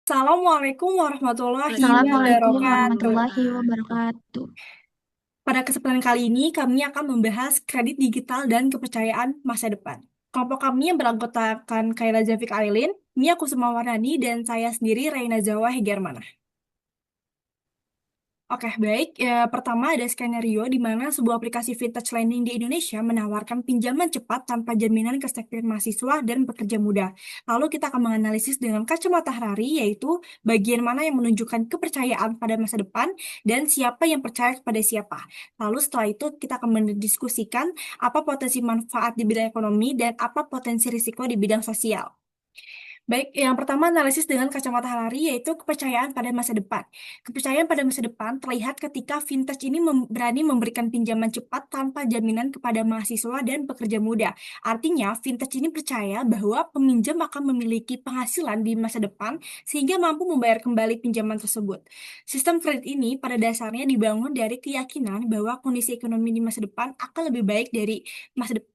Assalamualaikum warahmatullahi Assalamualaikum wabarakatuh. warahmatullahi wabarakatuh. Pada kesempatan kali ini, kami akan membahas kredit digital dan kepercayaan masa depan. Kelompok kami yang beranggotakan Kaila Zafik Ailin, Mia Kusuma Wardani, dan saya sendiri, Reina Zawa Hegermana. Oke, baik. Pertama ada skenario di mana sebuah aplikasi vintage lending di Indonesia menawarkan pinjaman cepat tanpa jaminan kesehatan mahasiswa dan pekerja muda. Lalu kita akan menganalisis dengan kacamata Harari, yaitu bagian mana yang menunjukkan kepercayaan pada masa depan dan siapa yang percaya kepada siapa. Lalu setelah itu kita akan mendiskusikan apa potensi manfaat di bidang ekonomi dan apa potensi risiko di bidang sosial. Baik, yang pertama analisis dengan kacamata Harari yaitu kepercayaan pada masa depan. Kepercayaan pada masa depan terlihat ketika vintage ini berani memberikan pinjaman cepat tanpa jaminan kepada mahasiswa dan pekerja muda. Artinya, vintage ini percaya bahwa peminjam akan memiliki penghasilan di masa depan sehingga mampu membayar kembali pinjaman tersebut. Sistem kredit ini pada dasarnya dibangun dari keyakinan bahwa kondisi ekonomi di masa depan akan lebih baik dari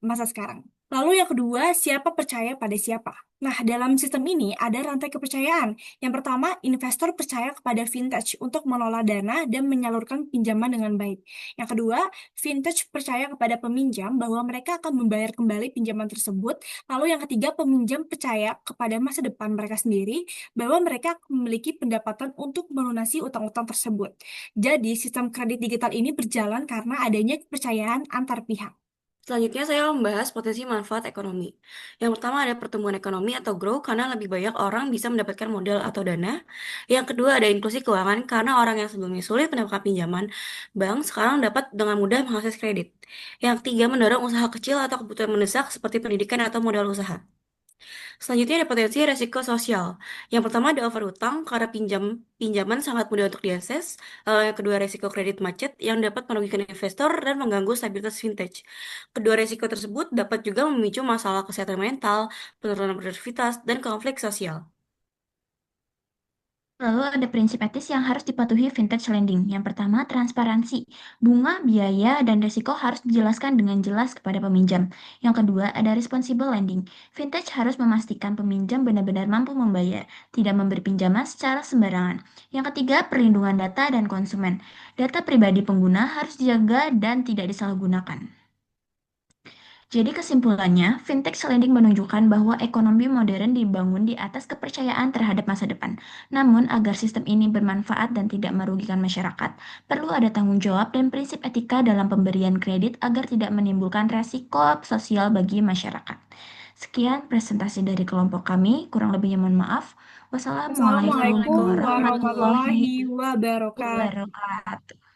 masa sekarang. Lalu yang kedua, siapa percaya pada siapa? Nah, dalam sistem ini ada rantai kepercayaan. Yang pertama, investor percaya kepada vintage untuk mengelola dana dan menyalurkan pinjaman dengan baik. Yang kedua, vintage percaya kepada peminjam bahwa mereka akan membayar kembali pinjaman tersebut. Lalu yang ketiga, peminjam percaya kepada masa depan mereka sendiri bahwa mereka akan memiliki pendapatan untuk melunasi utang-utang tersebut. Jadi, sistem kredit digital ini berjalan karena adanya kepercayaan antar pihak. Selanjutnya saya membahas potensi manfaat ekonomi. Yang pertama ada pertumbuhan ekonomi atau growth karena lebih banyak orang bisa mendapatkan modal atau dana. Yang kedua ada inklusi keuangan karena orang yang sebelumnya sulit mendapatkan pinjaman bank sekarang dapat dengan mudah mengakses kredit. Yang ketiga mendorong usaha kecil atau kebutuhan mendesak seperti pendidikan atau modal usaha. Selanjutnya ada potensi resiko sosial. Yang pertama ada overutang karena pinjaman sangat mudah untuk diakses. Lalu yang kedua resiko kredit macet yang dapat merugikan investor dan mengganggu stabilitas vintage. Kedua resiko tersebut dapat juga memicu masalah kesehatan mental, penurunan produktivitas, dan konflik sosial. Lalu ada prinsip etis yang harus dipatuhi vintage lending. Yang pertama, transparansi. Bunga, biaya, dan risiko harus dijelaskan dengan jelas kepada peminjam. Yang kedua, ada responsible lending. Vintage harus memastikan peminjam benar-benar mampu membayar, tidak memberi pinjaman secara sembarangan. Yang ketiga, perlindungan data dan konsumen. Data pribadi pengguna harus dijaga dan tidak disalahgunakan. Jadi kesimpulannya, fintech lending menunjukkan bahwa ekonomi modern dibangun di atas kepercayaan terhadap masa depan. Namun, agar sistem ini bermanfaat dan tidak merugikan masyarakat, perlu ada tanggung jawab dan prinsip etika dalam pemberian kredit agar tidak menimbulkan resiko sosial bagi masyarakat. Sekian presentasi dari kelompok kami, kurang lebihnya mohon maaf. Wassalamualaikum Assalamualaikum Assalamualaikum warahmatullahi warahmatullahi warahmatullahi wabarakatuh. wabarakatuh. wabarakatuh.